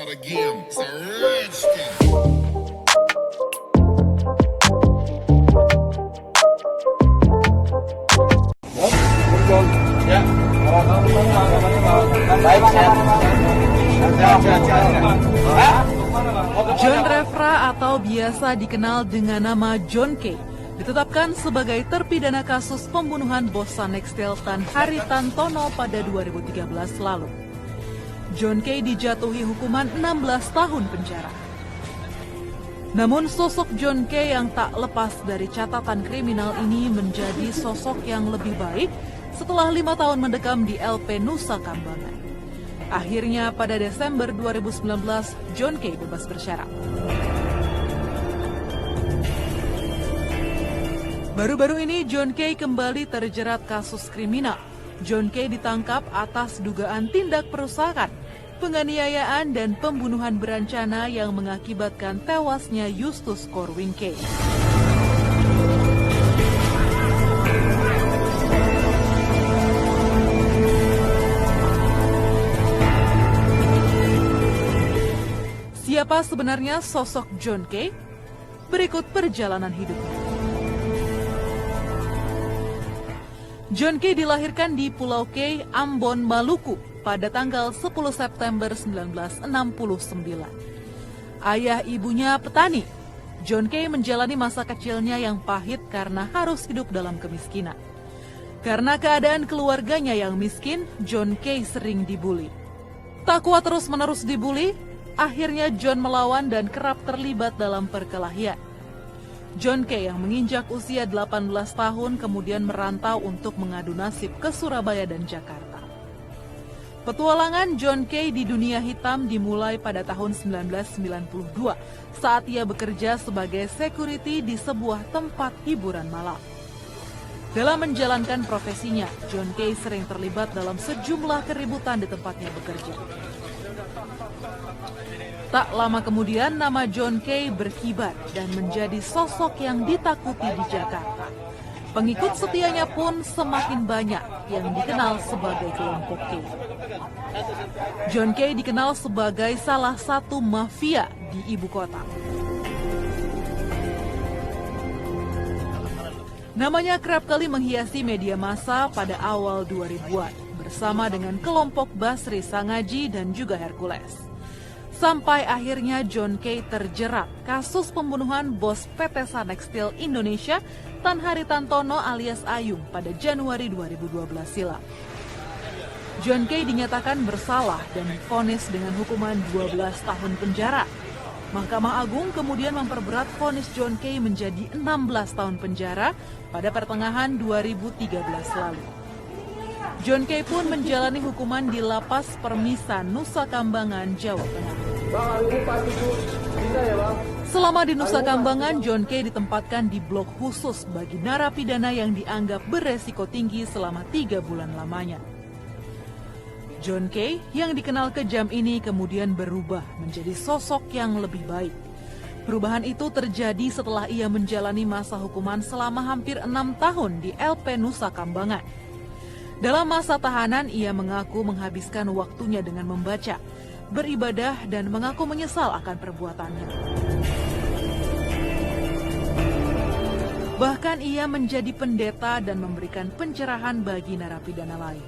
start again. It's a redskin. John Refra atau biasa dikenal dengan nama John Kay ditetapkan sebagai terpidana kasus pembunuhan bos Sunextell Tan Haritantono pada 2013 lalu. John Kay dijatuhi hukuman 16 tahun penjara. Namun sosok John Kay yang tak lepas dari catatan kriminal ini menjadi sosok yang lebih baik setelah 5 tahun mendekam di LP Nusa Kambangan. Akhirnya pada Desember 2019, John Kay bebas bersyarat. Baru-baru ini John Kay kembali terjerat kasus kriminal. John Kay ditangkap atas dugaan tindak perusakan, penganiayaan dan pembunuhan berencana yang mengakibatkan tewasnya Justus Corwin Kay. Siapa sebenarnya sosok John Kay? Berikut perjalanan hidupnya. John Kay dilahirkan di Pulau Kay, Ambon, Maluku pada tanggal 10 September 1969. Ayah ibunya petani. John Kay menjalani masa kecilnya yang pahit karena harus hidup dalam kemiskinan. Karena keadaan keluarganya yang miskin, John Kay sering dibuli. Tak kuat terus-menerus dibuli, akhirnya John melawan dan kerap terlibat dalam perkelahian. John Kay yang menginjak usia 18 tahun kemudian merantau untuk mengadu nasib ke Surabaya dan Jakarta. Petualangan John Kay di dunia hitam dimulai pada tahun 1992 saat ia bekerja sebagai security di sebuah tempat hiburan malam. Dalam menjalankan profesinya, John Kay sering terlibat dalam sejumlah keributan di tempatnya bekerja. Tak lama kemudian nama John Kay berkibar dan menjadi sosok yang ditakuti di Jakarta. Pengikut setianya pun semakin banyak yang dikenal sebagai kelompok Kay. John Kay dikenal sebagai salah satu mafia di ibu kota. Namanya kerap kali menghiasi media massa pada awal 2000-an bersama dengan kelompok Basri Sangaji dan juga Hercules. Sampai akhirnya John Kay terjerat kasus pembunuhan bos PT Sunextell Indonesia Tan Haritantono alias Ayung pada Januari 2012 silam. John Kay dinyatakan bersalah dan divonis dengan hukuman 12 tahun penjara. Mahkamah Agung kemudian memperberat vonis John Kay menjadi 16 tahun penjara pada pertengahan 2013 lalu. John Kay pun menjalani hukuman di Lapas Permisan Nusa Kambangan, Jawa Tengah. Selama di Nusa Kambangan, John Kay ditempatkan di blok khusus bagi narapidana yang dianggap beresiko tinggi selama 3 bulan lamanya. John Kay yang dikenal kejam ini kemudian berubah menjadi sosok yang lebih baik. Perubahan itu terjadi setelah ia menjalani masa hukuman selama hampir 6 tahun di LP Nusa Kambangan. Dalam masa tahanan, ia mengaku menghabiskan waktunya dengan membaca, beribadah, dan mengaku menyesal akan perbuatannya. Bahkan ia menjadi pendeta dan memberikan pencerahan bagi narapidana lain.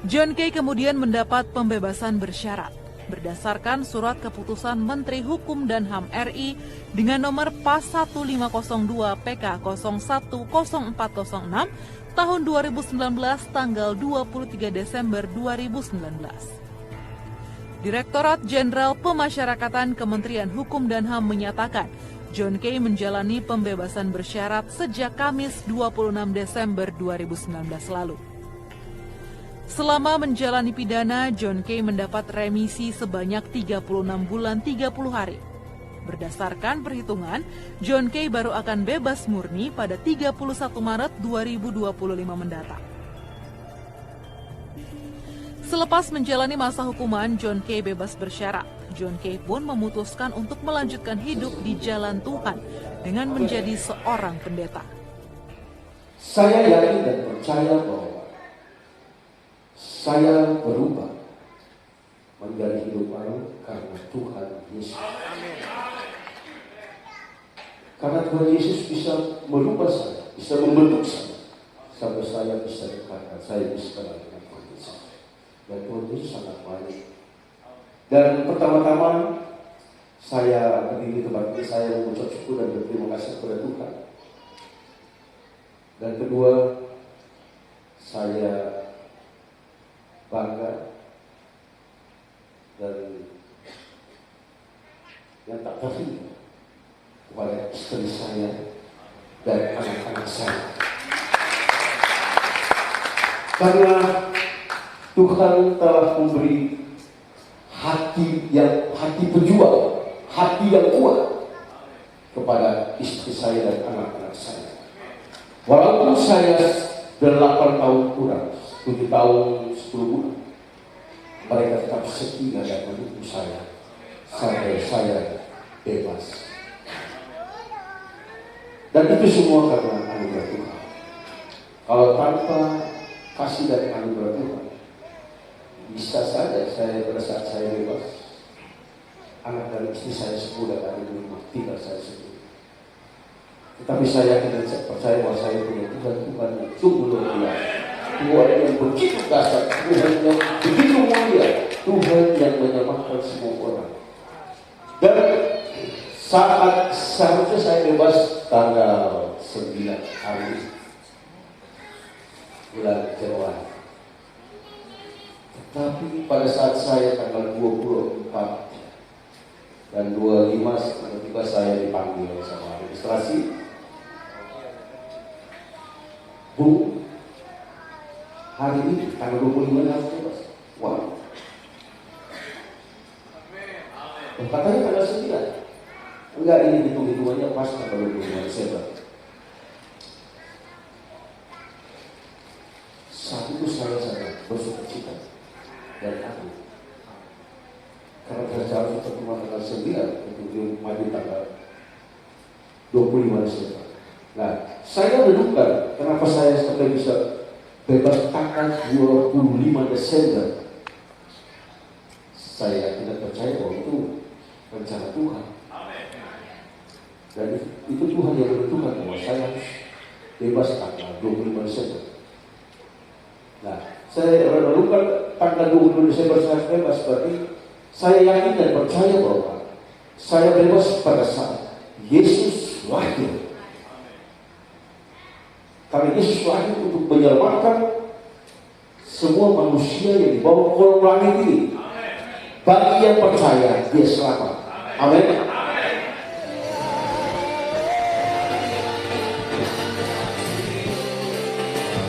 John Kay kemudian mendapat pembebasan bersyarat berdasarkan surat keputusan Menteri Hukum dan HAM RI dengan nomor PAS 1502 PK 010406 tahun 2019 tanggal 23 Desember 2019. Direktorat Jenderal Pemasyarakatan Kementerian Hukum dan HAM menyatakan John Kay menjalani pembebasan bersyarat sejak Kamis 26 Desember 2019 lalu. Selama menjalani pidana, John Kay mendapat remisi sebanyak 36 bulan 30 hari. Berdasarkan perhitungan, John Kay baru akan bebas murni pada 31 Maret 2025 mendatang. Selepas menjalani masa hukuman, John Kay bebas bersyarat. John Kay pun memutuskan untuk melanjutkan hidup di jalan Tuhan dengan menjadi seorang pendeta. Saya yakin dan percaya bahwa saya berubah menjadi hidup baru karena Tuhan Yesus. Karena Tuhan Yesus bisa merubah saya, bisa membentuk saya, sampai saya bisa dikatakan saya bisa kenal dengan Tuhan Yesus. Dan Tuhan Yesus sangat baik. Dan pertama-tama saya berdiri di tempat ini, saya mengucap syukur dan berterima kasih kepada Tuhan. Dan kedua, saya bangga dan yang tak terhingga kepada istri saya dan anak-anak saya. Karena Tuhan telah memberi hati pejuang, hati yang kuat kepada istri saya dan anak-anak saya. Walaupun saya 8 tahun kurang, 7 tahun 10 bulan, mereka tetap setia dan mendukung saya sampai saya bebas. Dan itu semua karena anugerah Tuhan. Kalau tanpa kasih dari anugerah Tuhan, bisa saja saya pada saat saya bebas, anak dan istri saya semua ada di rumah, tinggal saya sendiri. Tetapi saya yakin dan saya percaya bahwa saya punya Tuhan yang sungguh luar biasa, Tuhan yang begitu dasar, Tuhan yang begitu mulia, Tuhan yang menyelamatkan semua orang. Dan saat seharusnya saya bebas tanggal 9 hari bulan Januari. Tetapi pada saat saya tanggal 24 dan 25 tiba-tiba saya dipanggil sama administrasi. Bu, hari ini tanggal 25 harus bebas. Wah. Katanya tanggal 9. Enggak, ini hitung-hitungannya pas tanggal 25 Desember. Saat itu saya sangat bersukacita dan aku. Karena saya harus ketemu tanggal 9 untuk maju tanggal 25 Desember. Nah, saya menduga kenapa saya sampai bisa bebas tanggal 25 Desember. Saya tidak percaya bahwa itu rencana Tuhan. Dan itu Tuhan yang menentukan bahwa saya harus bebas tanggal 25 Desember. Nah, saya menduga tanggal 25 Desember saya bebas, berarti saya yakin dan percaya bahwa saya bebas pada saat Yesus lahir. Karena Yesus lahir untuk menyelamatkan semua manusia yang dibawa ke langit ini. Bagi yang percaya, dia selamat. Amin.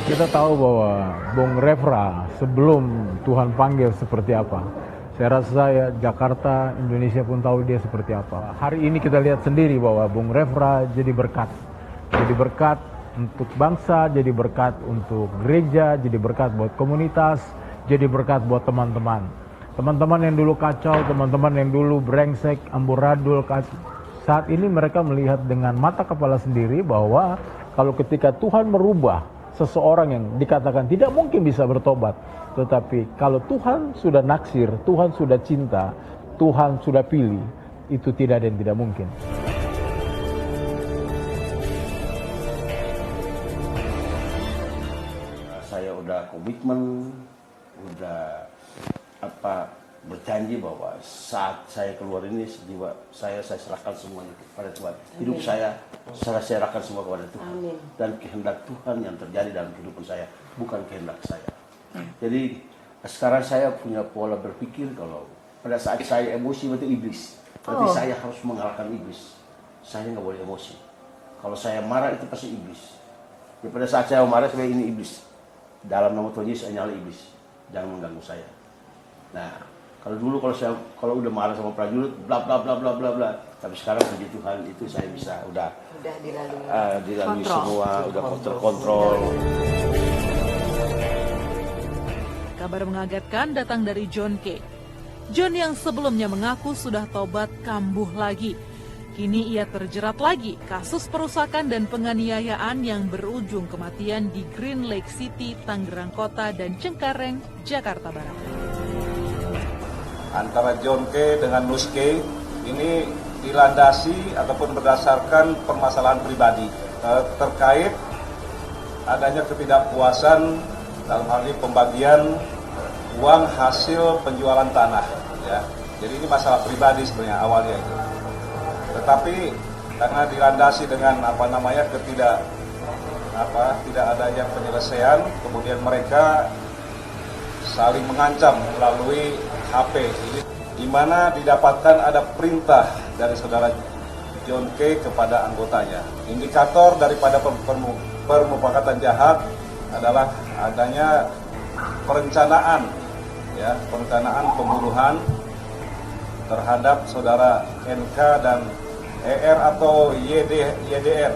Kita tahu bahwa Bung Refra sebelum Tuhan panggil seperti apa. Saya rasa Jakarta, Indonesia pun tahu dia seperti apa. Hari ini kita lihat sendiri bahwa Bung Refra jadi berkat. Jadi berkat untuk bangsa, jadi berkat untuk gereja, jadi berkat buat komunitas, jadi berkat buat teman-teman. Teman-teman yang dulu kacau, teman-teman yang dulu brengsek, amburadul, saat ini mereka melihat dengan mata kepala sendiri bahwa kalau ketika Tuhan merubah seseorang yang dikatakan tidak mungkin bisa bertobat, tetapi kalau Tuhan sudah naksir, Tuhan sudah cinta, Tuhan sudah pilih, itu tidak ada yang tidak mungkin. Saya udah komitmen, udah berjanji bahwa saat saya keluar ini jiwa saya serahkan semuanya kepada Tuhan. Hidup saya serahkan semua kepada Tuhan. Amin. Dan kehendak Tuhan yang terjadi dalam kehidupan saya, bukan kehendak saya. Jadi sekarang saya punya pola berpikir kalau pada saat saya emosi berarti iblis. Berarti saya harus mengalahkan iblis. Saya nggak boleh emosi. Kalau saya marah itu pasti iblis. Jadi pada saat saya marah sebenarnya ini iblis. Dalam nama Tuhan Yesus saya nyala iblis. Jangan mengganggu saya. Nah, kalau dulu kalau udah marah sama prajurit bla bla bla bla bla bla, tapi sekarang puji Tuhan itu saya bisa udah dilalui semua, udah terkontrol. Kabar mengagetkan datang dari John K. John yang sebelumnya mengaku sudah tobat kambuh lagi. Kini ia terjerat lagi kasus perusakan dan penganiayaan yang berujung kematian di Green Lake City, Tangerang Kota dan Cengkareng, Jakarta Barat. antara John K dengan Nus K ini dilandasi ataupun berdasarkan permasalahan pribadi terkait adanya ketidakpuasan dalam hal ini pembagian uang hasil penjualan tanah, ya. Jadi ini masalah pribadi sebenarnya awalnya itu. Tetapi karena dilandasi dengan tidak adanya penyelesaian, kemudian mereka saling mengancam melalui HP, di mana didapatkan ada perintah dari saudara John K kepada anggotanya. Indikator daripada permufakatan jahat adalah adanya perencanaan pembunuhan terhadap saudara NK dan ER atau YDR